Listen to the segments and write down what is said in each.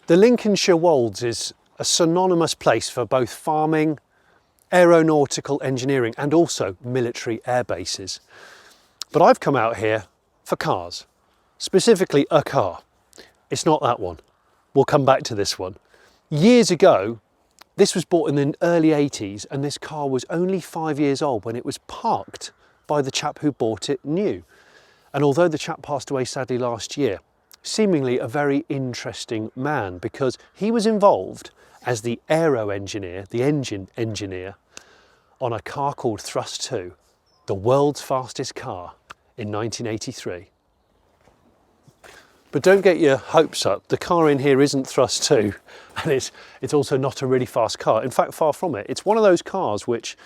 The Lincolnshire Wolds is a synonymous place for both farming, aeronautical engineering and also military air bases. But I've come out here for cars, specifically a car. It's not that one. We'll come back to this one. Years ago, this was bought in the early 80s and this car was only 5 years old when it was parked by the chap who bought it new. And although the chap passed away sadly last year, seemingly a very interesting man, because he was involved as the aero engineer, the engine engineer, on a car called Thrust 2, the world's fastest car in 1983. But don't get your hopes up, the car in here isn't Thrust 2, and it's also not a really fast car. In fact, far from it. It's one of those cars which,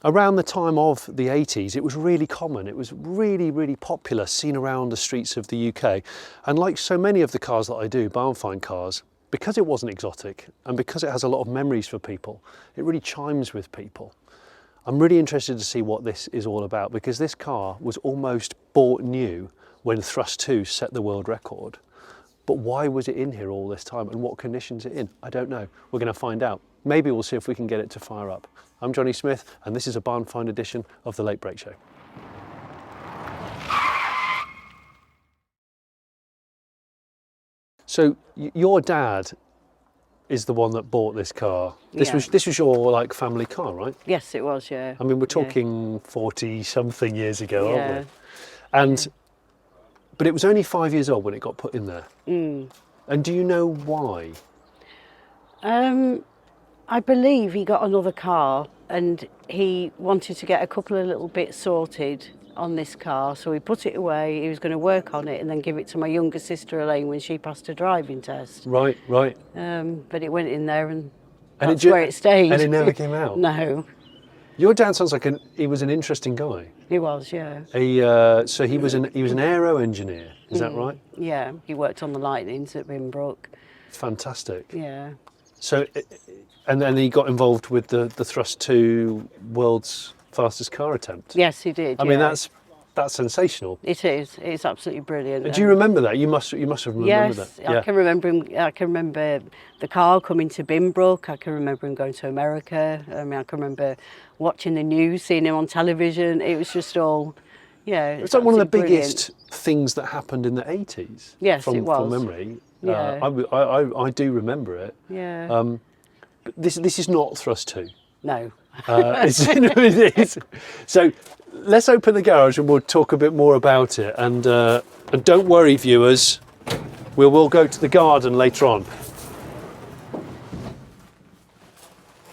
around the time of the 80s, it was really common. It was really, really popular, seen around the streets of the UK. And like so many of the cars that I do, barnfind cars, because it wasn't exotic and because it has a lot of memories for people, it really chimes with people. I'm really interested to see what this is all about, because this car was almost bought new when Thrust 2 set the world record. But why was it in here all this time and what conditions it in? I don't know. We're going to find out. Maybe we'll see if we can get it to fire up. I'm Jonny Smith and this is a Barnfind edition of the Late Break Show. So your dad is the one that bought this car. This was your like family car, right? Yes, it was, yeah. I mean, we're talking 40 something years ago, aren't we? And but it was only 5 years old when it got put in there. And do you know why? I believe he got another car and he wanted to get a couple of little bits sorted on this car, so he put it away. He was going to work on it and then give it to my younger sister Elaine when she passed her driving test. Right. But it went in there and that's where it stayed. And it never came out? No. Your dad sounds like he was an interesting guy. He was, yeah. So he was an aero engineer, is that right? Yeah, he worked on the Lightnings at Binbrook. Fantastic. Yeah. So, and then he got involved with the Thrust 2 world's fastest car attempt. Yes, he did. I mean, that's sensational. It is. It's absolutely brilliant. Do you remember that? You must have remembered that. Yes, I can remember him. I can remember the car coming to Binbrook. I can remember him going to America. I mean, I can remember watching the news, seeing him on television. It was just all, It was like one of the biggest things that happened in the 80s. Yes, it was. From memory. Yeah. I do remember it. Yeah. But this is not Thrust 2. No. So let's open the garage and we'll talk a bit more about it. And don't worry, viewers, we will go to the garden later on.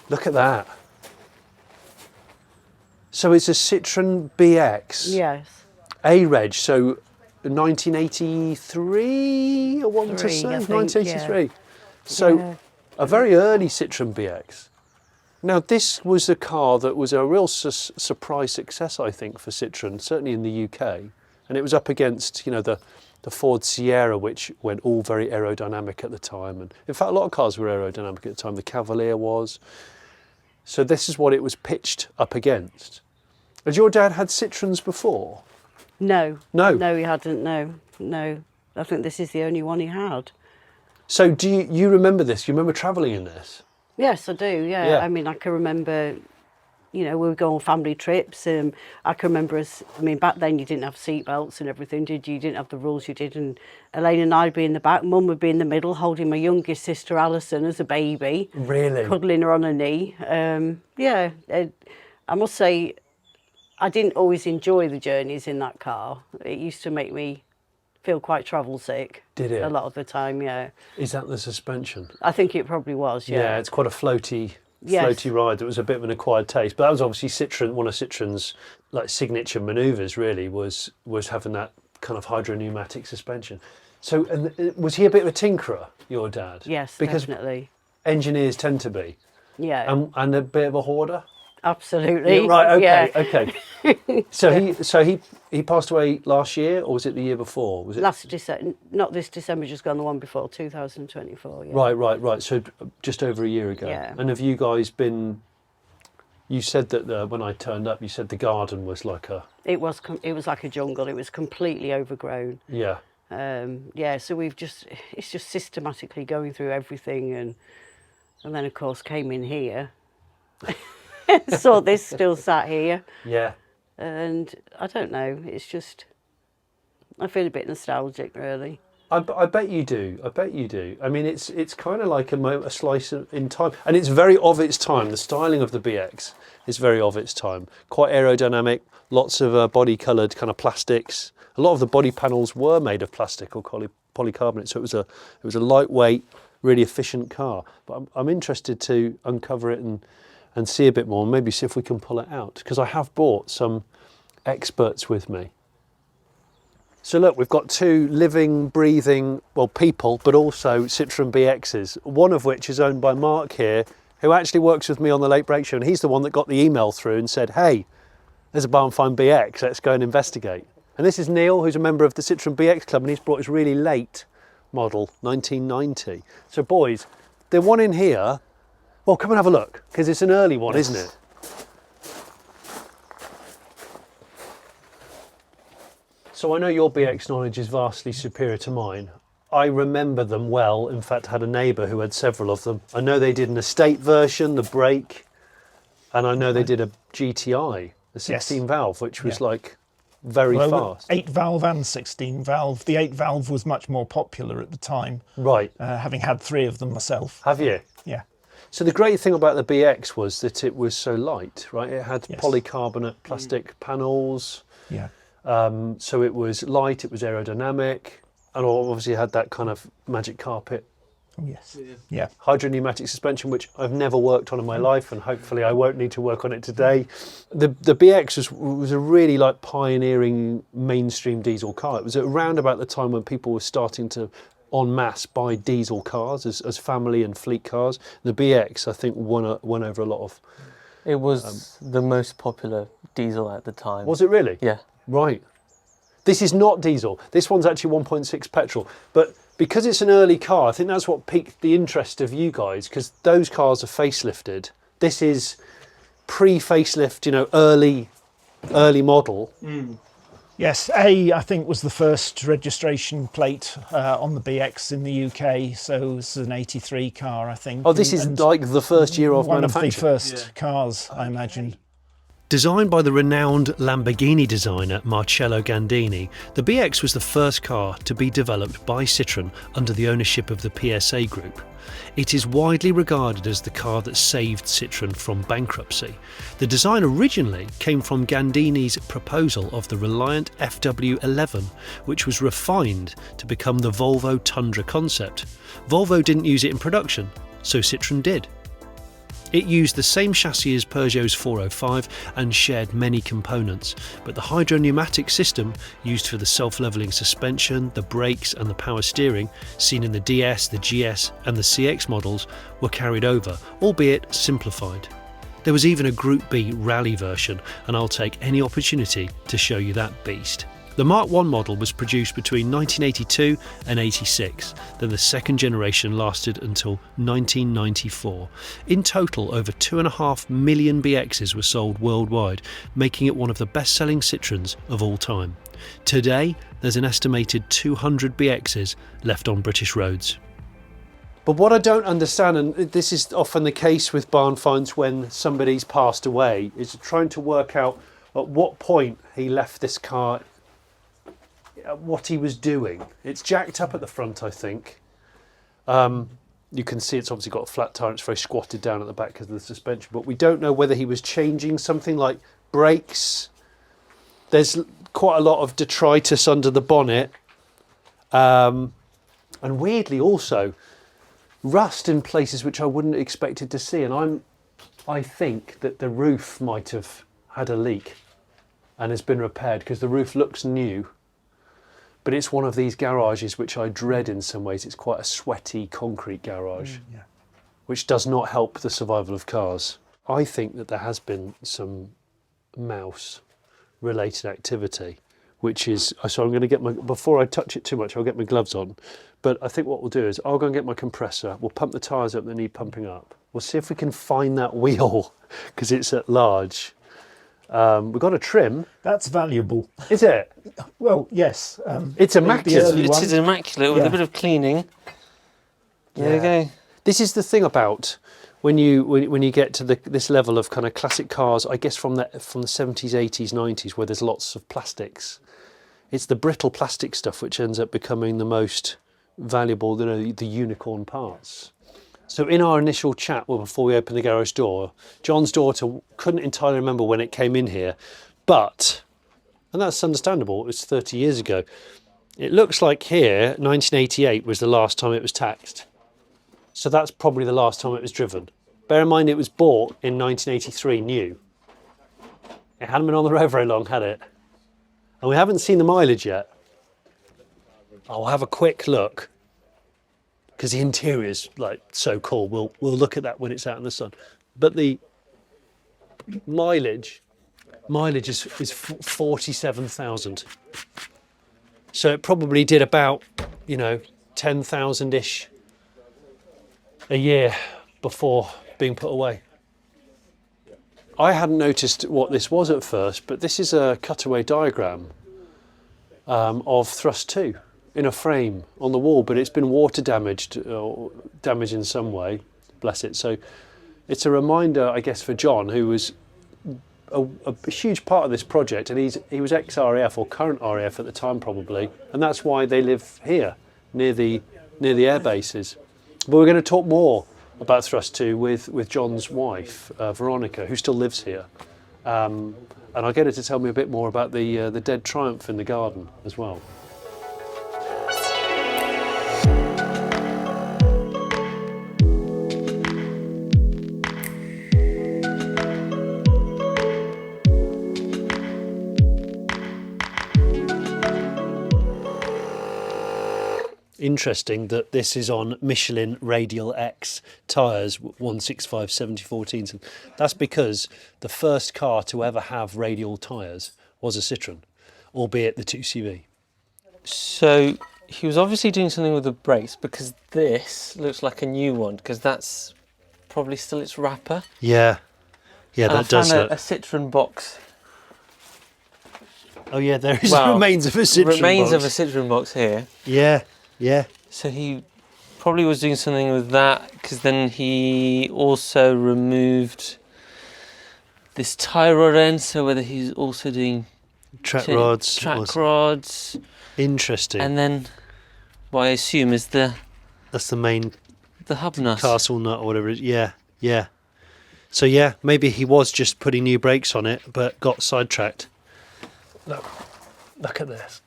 Look at that. So it's a Citroen BX. Yes. A-Reg, so 1983, I want to say, 1983. Yeah. So a very early Citroen BX. Now this was a car that was a real surprise success, I think, for Citroen, certainly in the UK. And it was up against, the Ford Sierra, which went all very aerodynamic at the time. And in fact, a lot of cars were aerodynamic at the time. The Cavalier was. So this is what it was pitched up against. Had your dad had Citroens before? No. No? No, he hadn't, no. I think this is the only one he had. So do you remember this? You remember travelling in this? Yes, I do, yeah. I mean, I can remember, we would go on family trips. I can remember back then you didn't have seat belts and everything, did you? You didn't have the rules you did. And Elaine and I'd be in the back, Mum would be in the middle holding my youngest sister Alison as a baby. Really? Cuddling her on her knee. I must say, I didn't always enjoy the journeys in that car. It used to make me feel quite travel sick. Did it? A lot of the time, yeah. Is that the suspension? I think it probably was, yeah. Yeah, it's quite a floaty ride. It was a bit of an acquired taste, but that was obviously one of Citroen's like signature manoeuvres. Really was having that kind of hydropneumatic suspension. So, and was he a bit of a tinkerer, your dad? Yes, because definitely. Engineers tend to be. Yeah. And a bit of a hoarder. Absolutely. Yeah, right. Okay. Yeah. Okay. So he passed away last year, or was it the year before? Was it last December? Not this December, just gone, the one before, 2024. Yeah. Right. So just over a year ago. Yeah. And have you guys been? You said that when I turned up, you said the garden was like a. It was like a jungle. It was completely overgrown. Yeah. Yeah, so it's just systematically going through everything, and then of course came in here, saw this still sat here. Yeah. And I don't know, it's just, I feel a bit nostalgic, really. I bet you do. I bet you do. I mean, it's kind of like a slice in time, and it's very of its time. The styling of the BX is very of its time. Quite aerodynamic, lots of body-coloured kind of plastics. A lot of the body panels were made of plastic or polycarbonate, so it was a lightweight, really efficient car. But I'm interested to uncover it and see a bit more, and maybe see if we can pull it out, because I have brought some experts with me. So look, we've got two living, breathing, well, people, but also Citroen BXs, one of which is owned by Mark here, who actually works with me on the Late Break Show, and he's the one that got the email through and said, hey, there's a barnfind BX, let's go and investigate. And this is Neil, who's a member of the Citroen BX Club, and he's brought his really late model, 1990. So boys, the one in here, well, come and have a look, because it's an early one, Yes. isn't it? So I know your BX knowledge is vastly superior to mine. I remember them well. In fact, I had a neighbour who had several of them. I know they did an estate version, the brake, and I know they did a GTI, the 16 valve, which was like very fast. 8 valve and 16 valve. The 8 valve was much more popular at the time. Right. Having had 3 of them myself. Have you? Yeah. So the great thing about the BX was that it was so light, right? It had polycarbonate plastic panels. Yeah. So it was light, it was aerodynamic, and obviously had that kind of magic carpet. Oh, yes. Yeah. Hydropneumatic suspension, which I've never worked on in my life, and hopefully I won't need to work on it today. The BX was a really like pioneering mainstream diesel car. It was around about the time when people were starting to en masse buy diesel cars as family and fleet cars. The BX, I think, won over a lot of... It was the most popular diesel at the time. Was it really? Yeah. Right. This is not diesel. This one's actually 1.6 petrol. But because it's an early car, I think that's what piqued the interest of you guys, because those cars are facelifted. This is pre-facelift, you know, early model. Yes, I think was the first registration plate on the BX in the UK. So this is an 83 car, I think. Oh, this is like the first year of manufacture. One of the first cars, I imagine. Designed by the renowned Lamborghini designer Marcello Gandini, the BX was the first car to be developed by Citroen under the ownership of the PSA Group. It is widely regarded as the car that saved Citroen from bankruptcy. The design originally came from Gandini's proposal of the Reliant FW11, which was refined to become the Volvo Tundra concept. Volvo didn't use it in production, so Citroen did. It used the same chassis as Peugeot's 405 and shared many components, but the hydropneumatic system used for the self-levelling suspension, the brakes and the power steering, seen in the DS, the GS and the CX models, were carried over, albeit simplified. There was even a Group B rally version, and I'll take any opportunity to show you that beast. The Mark I model was produced between 1982 and 86, then the second generation lasted until 1994. In total, over 2.5 million BXs were sold worldwide, making it one of the best-selling Citroens of all time. Today, there's an estimated 200 BXs left on British roads. But what I don't understand, and this is often the case with barn finds when somebody's passed away, is trying to work out at what point he left this car, what he was doing. It's jacked up at the front, I think. You can see it's obviously got a flat tyre, it's very squatted down at the back because of the suspension, but we don't know whether he was changing something like brakes. There's quite a lot of detritus under the bonnet. And weirdly also, rust in places which I wouldn't have expected to see. And I think that the roof might have had a leak and has been repaired, because the roof looks new. But it's one of these garages which I dread in some ways. It's quite a sweaty concrete garage, which does not help the survival of cars. I think that there has been some mouse-related activity, which is, so I'm going to get my, before I touch it too much, I'll get my gloves on. But I think what we'll do is I'll go and get my compressor. We'll pump the tyres up that need pumping up. We'll see if we can find that wheel, because it's at large. We've got a trim. That's valuable. Is it? Well, yes. It's immaculate. early It one. is immaculate with Yeah. a bit of cleaning. There you go. This is the thing about when you get to this level of kind of classic cars, I guess from the 70s, 80s, 90s, where there's lots of plastics. It's the brittle plastic stuff which ends up becoming the most valuable, you know, the unicorn parts. So in our initial chat, well, before we opened the garage door, John's daughter couldn't entirely remember when it came in here, but, and that's understandable, it was 30 years ago. It looks like here, 1988 was the last time it was taxed. So that's probably the last time it was driven. Bear in mind it was bought in 1983 new. It hadn't been on the road very long, had it? And we haven't seen the mileage yet. I'll have a quick look, because the interior is like so cool. We'll look at that when it's out in the sun. But the mileage is 47,000. So it probably did about, 10,000-ish a year before being put away. I hadn't noticed what this was at first, but this is a cutaway diagram of thrust 2 in a frame on the wall, but it's been water damaged or damaged in some way, bless it. So it's a reminder, I guess, for John, who was a huge part of this project, and he was ex-RAF or current RAF at the time probably, and that's why they live here near the air bases. But we're going to talk more about Thrust 2 with John's wife, Veronica, who still lives here. And I'll get her to tell me a bit more about the dead Triumph in the garden as well. Interesting that this is on Michelin Radial X tyres, 165 70/14. And that's because the first car to ever have radial tyres was a Citroen, albeit the 2CV. So he was obviously doing something with the brakes, because this looks like a new one, because that's probably still its wrapper. Yeah, And that does I look. found a Citroen box. Oh yeah, there is Well, remains of a Citroen Remains box. of a Citroen box here. Yeah. So he probably was doing something with that, because then he also removed this tie rod end. So whether he's also doing Track rods. track rods, Interesting. and then what I assume is That's the main the hub nut. castle nut or whatever it is. Yeah. So yeah, maybe he was just putting new brakes on it, but got sidetracked. Look at this.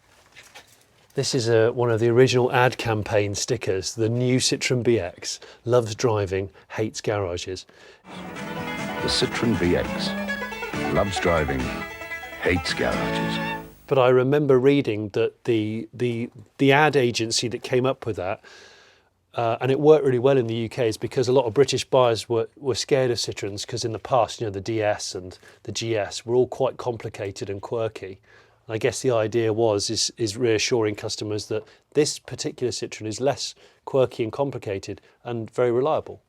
This is one of the original ad campaign stickers. The new Citroen BX loves driving, hates garages. The Citroen BX loves driving, hates garages. But I remember reading that the ad agency that came up with that, and it worked really well in the UK, is because a lot of British buyers were scared of Citroens, because in the past, the DS and the GS were all quite complicated and quirky. I guess the idea is reassuring customers that this particular Citroen is less quirky and complicated and very reliable.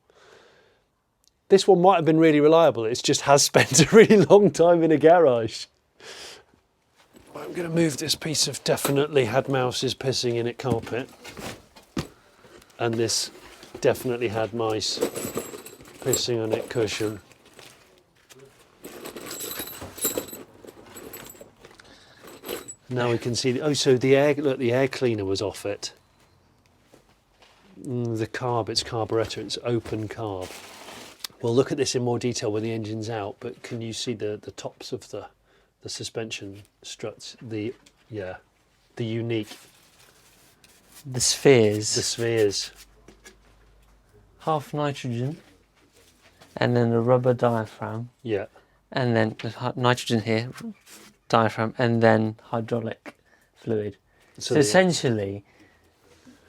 This one might have been really reliable, it just has spent a really long time in a garage. I'm going to move this piece of definitely had mouses pissing in it carpet. And this definitely had mice pissing on it cushion. Now we can see, so the air cleaner was off it. The carb, it's carburettor, it's open carb. We'll look at this in more detail when the engine's out, but can you see the tops of the suspension struts? The unique. The spheres. The spheres. Half nitrogen, and then a rubber diaphragm, Yeah. and then the nitrogen here, diaphragm, and then hydraulic fluid. So essentially,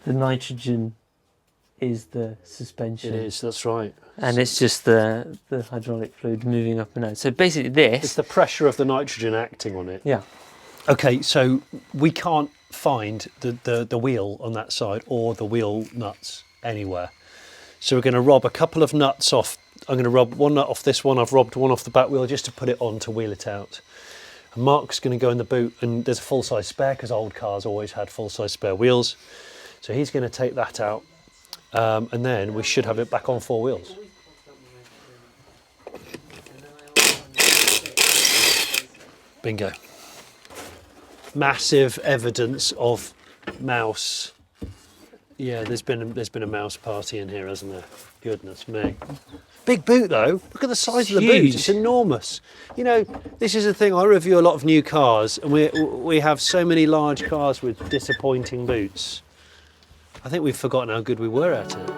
the nitrogen is the suspension. It is, that's right. And it's just the hydraulic fluid moving up and down. So basically this... It's the pressure of the nitrogen acting on it. Yeah. Okay, so we can't find the wheel on that side or the wheel nuts anywhere. So we're going to rob a couple of nuts off I'm going to rub one nut off this one. I've robbed one off the back wheel just to put it on to wheel it out. And Mark's going to go in the boot, and there's a full-size spare because old cars always had full-size spare wheels. So he's going to take that out, and then we should have it back on 4 wheels. Bingo. Massive evidence of mouse. Yeah, there's been a mouse party in here, hasn't there? Goodness me. Big boot though. Look at the size of the boot. It's enormous. You know, this is the thing. I review a lot of new cars, and we have so many large cars with disappointing boots. I think we've forgotten how good we were at it.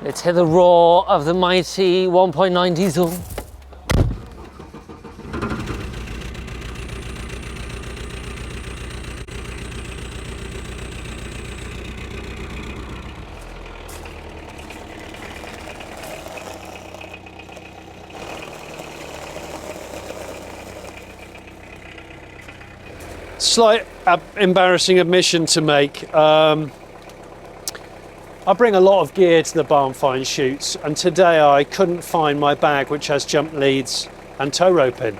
Let's hear the roar of the mighty 1.9 diesel. Slight embarrassing admission to make. I bring a lot of gear to the barn find shoots, and today I couldn't find my bag which has jump leads and tow rope in.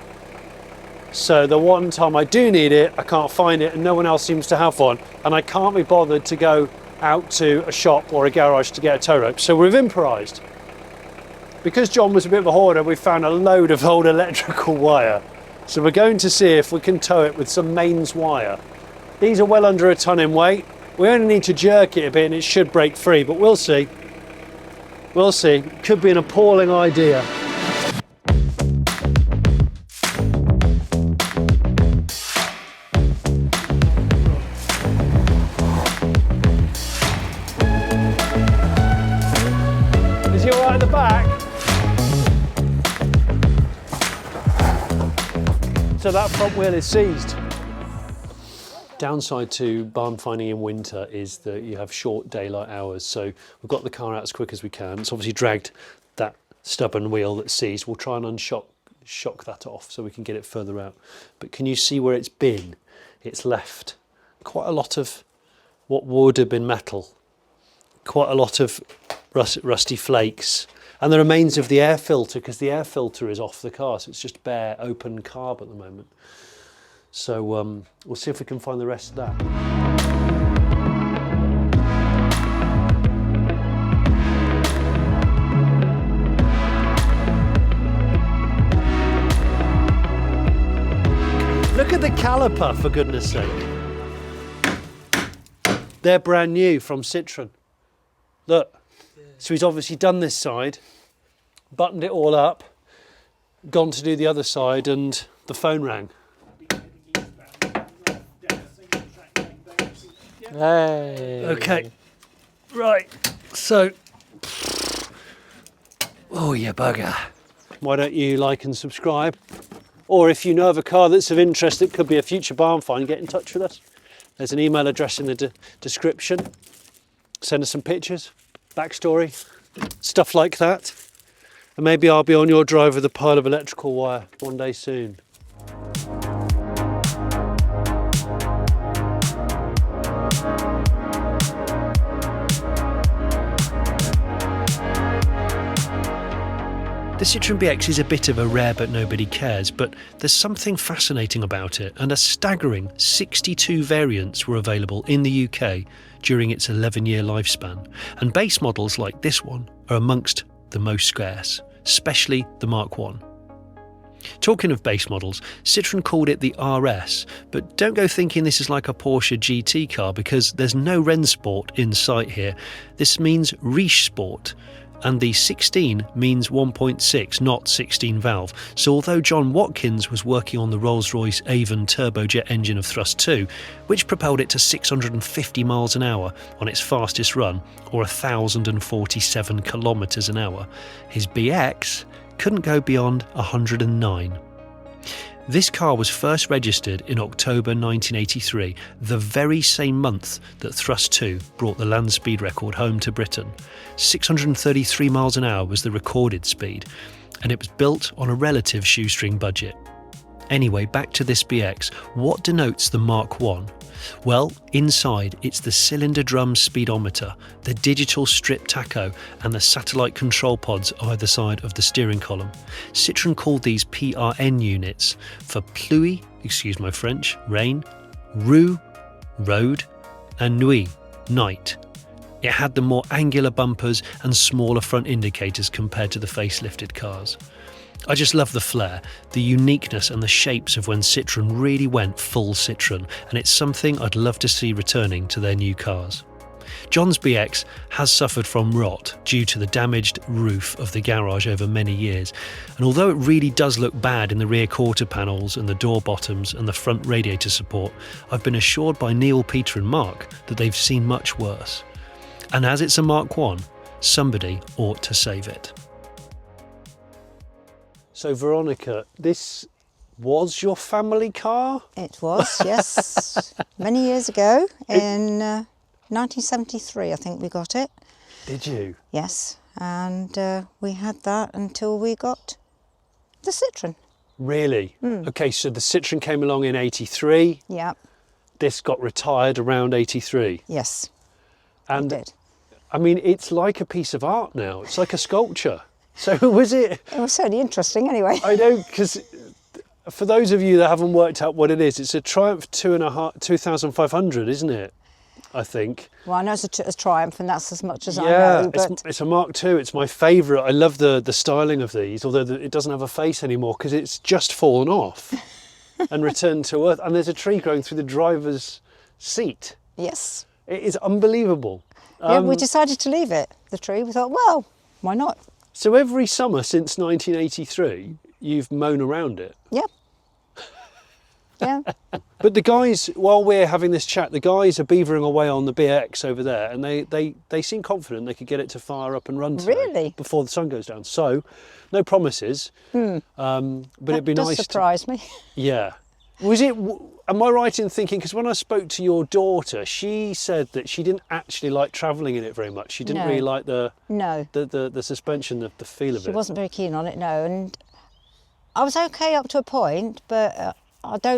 So the one time I do need it, I can't find it, and no one else seems to have one, and I can't be bothered to go out to a shop or a garage to get a tow rope. So we've improvised. Because John was a bit of a hoarder, we found a load of old electrical wire. So we're going to see if we can tow it with some mains wire. These are well under a ton in weight. We only need to jerk it a bit and it should break free, but we'll see. We'll see. Could be an appalling idea. Is he all right at the back? So that front wheel is seized. Downside to barn finding in winter is that you have short daylight hours, so we've got the car out as quick as we can. It's obviously dragged that stubborn wheel that's seized. We'll try and shock that off so we can get it further out. But can you see where it's been? It's left quite a lot of what would have been metal, quite a lot of rusty flakes, and the remains of the air filter, because the air filter is off the car, so it's just bare open carb at the moment. So we'll see if we can find the rest of that. Look at the caliper, for goodness sake. They're brand new from Citroen. Look, so he's obviously done this side, buttoned it all up, gone to do the other side, and the phone rang. Hey. Okay, right, so, oh you bugger. Why don't you like and subscribe? Or if you know of a car that's of interest that could be a future barn find, get in touch with us. There's an email address in the description. Send us some pictures, backstory, stuff like that. And maybe I'll be on your drive with a pile of electrical wire one day soon. The Citroen BX is a bit of a rare but nobody cares, but there's something fascinating about it, and a staggering 62 variants were available in the UK during its 11-year lifespan, and base models like this one are amongst the most scarce, especially the Mark I. Talking of base models, Citroen called it the RS, but don't go thinking this is like a Porsche GT car, because there's no Rennsport in sight here. This means Riche Sport, and the 16 means 1.6, not 16 valve. So although John Watkins was working on the Rolls Royce Avon turbojet engine of Thrust 2, which propelled it to 650 miles an hour on its fastest run, or 1,047 kilometres an hour, his BX couldn't go beyond 109. This car was first registered in October 1983, the very same month that Thrust 2 brought the land speed record home to Britain. 633 miles an hour was the recorded speed, and it was built on a relative shoestring budget. Anyway, back to this BX. What denotes the Mark 1? Well, inside it's the cylinder drum speedometer, the digital strip tacho and the satellite control pods either side of the steering column. Citroen called these PRN units for pluie, excuse my French, rain, roue, road, and nuit, night. It had the more angular bumpers and smaller front indicators compared to the facelifted cars. I just love the flair, the uniqueness and the shapes of when Citroen really went full Citroen, and it's something I'd love to see returning to their new cars. John's BX has suffered from rot due to the damaged roof of the garage over many years, and although it really does look bad in the rear quarter panels and the door bottoms and the front radiator support, I've been assured by Neil, Peter and Mark that they've seen much worse. And as it's a Mark 1, somebody ought to save it. So Veronica, this was your family car? It was, yes. Many years ago, in 1973 I think we got it. Did you? Yes, and we had that until we got the Citroen. Really? Okay, so the Citroen came along in 83. Yeah. This got retired around 83. Yes, And it did. I mean, it's like a piece of art now. It's like a sculpture. So was it? It was certainly interesting anyway. I know, because for those of you that haven't worked out what it is, it's a Triumph 2500, isn't it? I think. Well, I know it's a Triumph, and that's as much as I Yeah, know. But it's a Mark II. It's my favourite. I love the styling of these, although it doesn't have a face anymore because it's just fallen off and returned to earth. And there's a tree growing through the driver's seat. yes, It is unbelievable. yeah, we decided to leave it, the tree. We thought, well, why not? So every summer since 1983, you've mown around it. Yeah. Yeah. But the guys, while we're having this chat, the guys are beavering away on the BX over there, and they seem confident they could get it to fire up and run today Really? before the sun goes down. So, no promises. But it'd be That nice. does surprise me. Yeah. Was it? Am I right in thinking? Because when I spoke to your daughter, she said that she didn't actually like travelling in it very much. She didn't No. really like the No, suspension, the feel of she it. wasn't very keen on it, no. And I was okay up to a point, but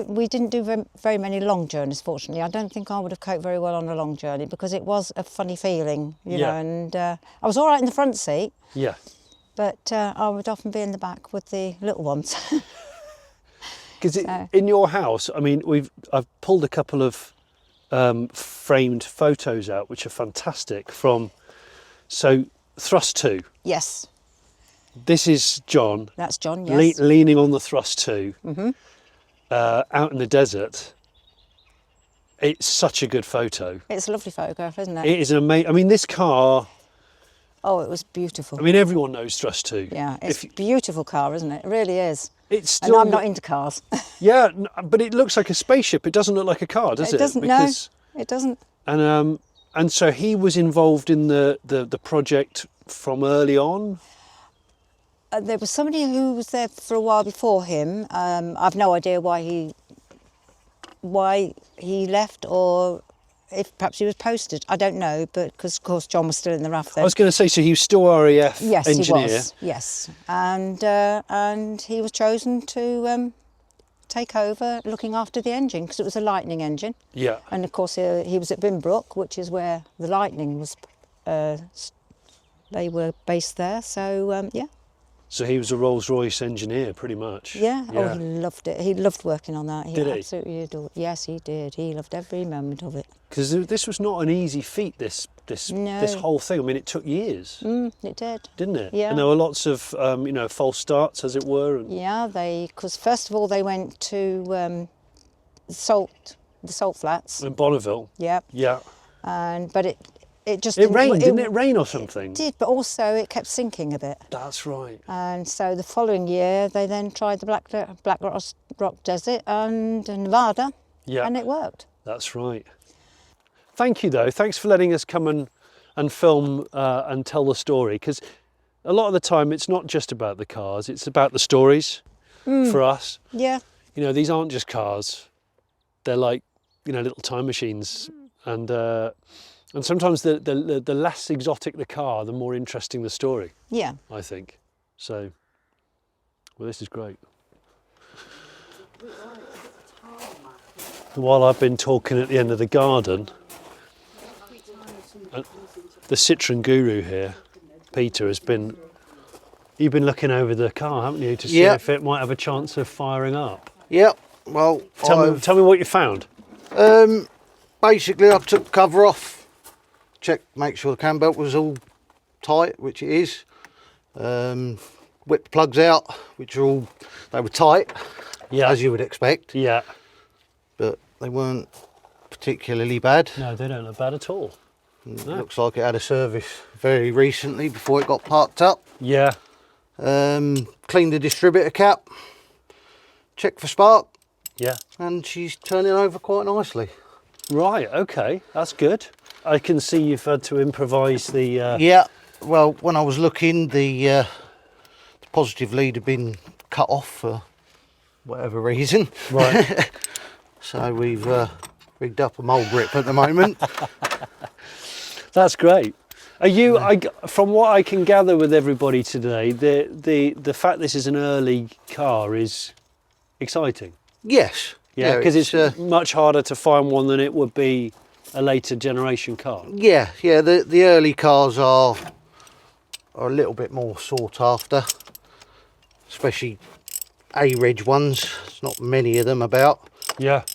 we didn't do very many long journeys, fortunately. I don't think I would have coped very well on a long journey because it was a funny feeling, you know. And I was all right in the front seat, Yeah. but I would often be in the back with the little ones. Because in your house, I mean, I've pulled a couple of framed photos out, which are fantastic. So Thrust 2. Yes, This is John. that's John, yes. Leaning on the Thrust 2, out in the desert. It's such a good photo. It's a lovely photograph, isn't it? It is an amazing. I mean, this car. Oh, it was beautiful. I mean, everyone knows Thrust 2. Yeah, it's a beautiful car, isn't it? It really is. It's And still. I'm not into cars. Yeah, but it looks like a spaceship. It doesn't look like a car, does it? It doesn't, no, it doesn't. And so he was involved in the project from early on. There was somebody who was there for a while before him. I've no idea why he left, or if perhaps he was posted. I don't know, but because of course John was still in the RAF then. I was going to say, so he was still RAF Yes, engineer. he was. Yes, and he was chosen to take over looking after the engine because it was a Lightning engine. Yeah. And of course he was at Binbrook, which is where the Lightning was. They were based there, so yeah. So he was a Rolls Royce engineer, pretty much. Yeah. Oh, he loved it. He loved working on that. Did he? Absolutely adored. Yes, he did. He loved every moment of it. Because this was not an easy feat. This No. whole thing. I mean, it took years, It did. didn't it? Yeah. And there were lots of false starts, as it were. And Yeah, because first of all they went to the salt flats. in Bonneville. Yeah. Yeah. But it just It rained, didn't it rain or something? It did, but also it kept sinking a bit. That's right. And so the following year, they then tried the Black Rock Desert and Nevada, Yeah. and it worked. That's right. Thank you, though. Thanks for letting us come and film and tell the story, because a lot of the time it's not just about the cars, it's about the stories for us. Yeah. You know, these aren't just cars. They're like, you know, little time machines. And sometimes the less exotic the car, the more interesting the story, Yeah. I think. So, well, this is great. While I've been talking at the end of the garden, the Citroen guru here, Peter, you've been looking over the car, haven't you, to see if it might have a chance of firing up? Yep. Well, Tell me what you found. Basically, I took the cover off, checked, make sure the cam belt was all tight, which it is. Whipped the plugs out, which they were tight, as you would expect. Yeah. But they weren't particularly bad. No, they don't look bad at all. No. Looks like it had a service very recently before it got parked up. Yeah. Cleaned the distributor cap, checked for spark, Yeah. and she's turning over quite nicely. Right, okay, that's good. I can see you've had to improvise the... Yeah, well, when I was looking, the positive lead had been cut off for whatever reason. Right. So we've rigged up a mole grip at the moment. That's great. Are you, from what I can gather with everybody today, the fact this is an early car is exciting? Yes. Yeah, because it's much harder to find one than it would be a later generation car. Yeah, the early cars are a little bit more sought after, especially A-Reg ones. There's not many of them about. Yeah.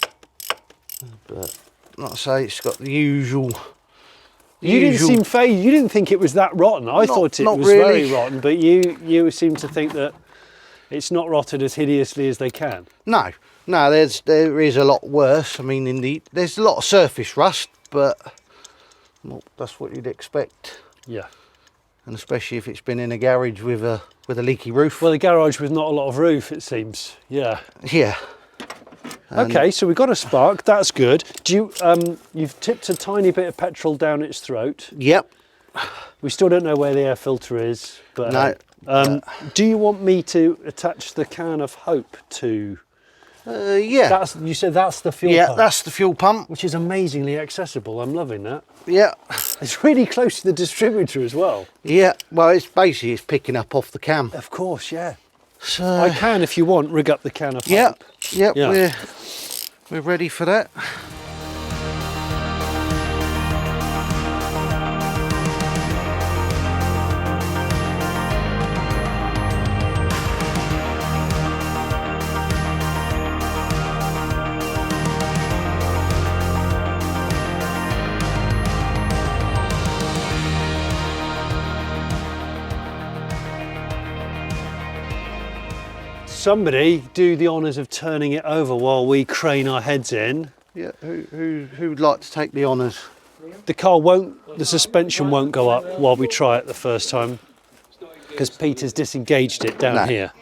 But like I say, it's got the usual... You didn't seem phased. You didn't think it was that rotten. I thought it was really. very rotten, but you seem to think that it's not rotted as hideously as they can. No, there is a lot worse. I mean, there's a lot of surface rust, but well, that's what you'd expect. Yeah. And especially if it's been in a garage with a leaky roof. Well, the garage with not a lot of roof, it seems. Yeah. Yeah. Okay, so we've got a spark. That's good. Do you? You've tipped a tiny bit of petrol down its throat. Yep. We still don't know where the air filter is, but no. Do you want me to attach the can of hope to? Yeah. You said that's the fuel Yeah, pump. that's the fuel pump. Which is amazingly accessible. I'm loving that. Yeah. It's really close to the distributor as well. Yeah. Well, it's picking up off the cam. Of course, yeah. So I can, if you want, rig up the can of yeah. hope. Yep. Yeah. We're ready for that. Somebody do the honours of turning it over while we crane our heads in. Yeah. Who'd like to take the honours? The suspension won't go up while we try it the first time because Peter's disengaged it down here.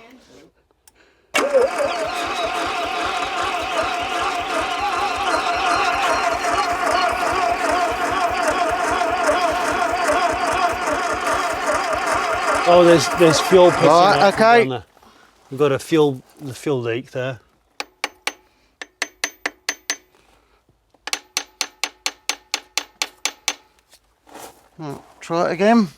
Oh, there's fuel pissing out from down there. We've got the fuel leak there. Try it again.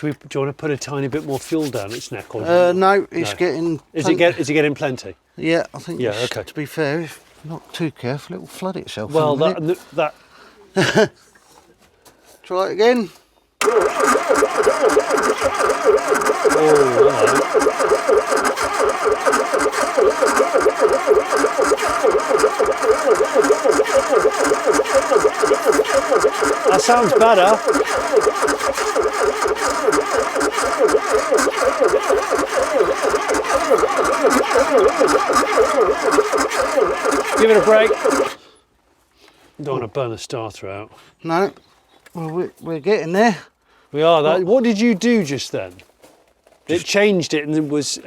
Do you want to put a tiny bit more fuel down its neck? Or No, it's getting... Is it getting plenty? Yeah, I think, yeah, okay. To be fair, if not too careful, it will flood itself. Well, that... Try it again. That sounds better. Give it a break. Don't want to burn the starter out. No, well, we're getting there. We are. That. What did you do just then? It changed it, and it was.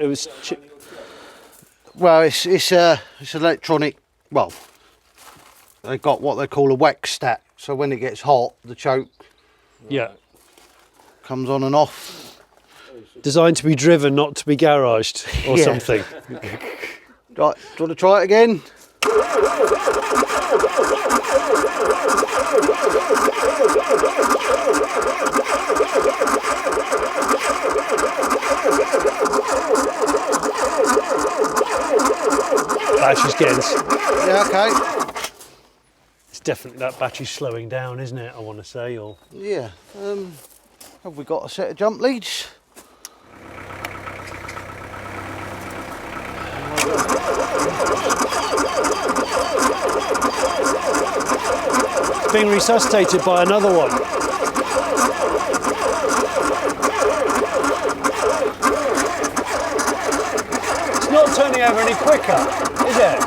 Well, it's electronic. Well, they got what they call a wax stat. So when it gets hot, the choke comes on and off. Designed to be driven, not to be garaged or something. Right, do you want to try it again? Battery's getting. Yeah, okay. It's definitely that battery's slowing down, isn't it? I want to say, or Yeah. Have we got a set of jump leads? it's being resuscitated by another one. It's not turning over any quicker, is it?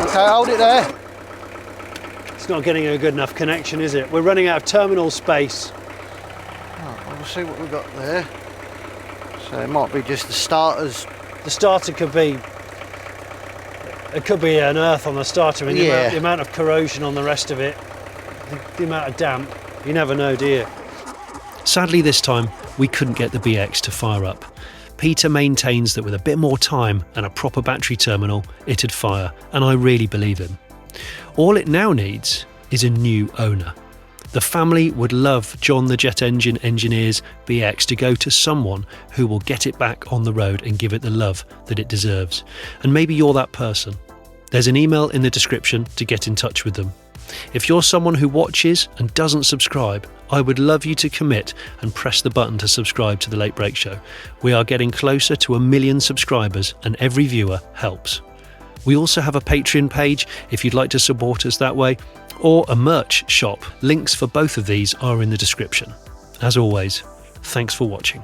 Okay, hold it there. It's not getting a good enough connection, is it? We're running out of terminal space. Right, well, we'll see what we've got there. So it might be just the starters. The starter could be. It could be an earth on the starter, and the amount of corrosion on the rest of it, the amount of damp. You never know, do you? Sadly, this time we couldn't get the BX to fire up. Peter maintains that with a bit more time and a proper battery terminal, it'd fire, and I really believe him. All it now needs is a new owner. The family would love John the Jet Engine Engineer's BX to go to someone who will get it back on the road and give it the love that it deserves. And maybe you're that person. There's an email in the description to get in touch with them. If you're someone who watches and doesn't subscribe, I would love you to commit and press the button to subscribe to The Late Break Show. We are getting closer to 1 million subscribers, and every viewer helps. We also have a Patreon page if you'd like to support us that way, or a merch shop. Links for both of these are in the description. As always, thanks for watching.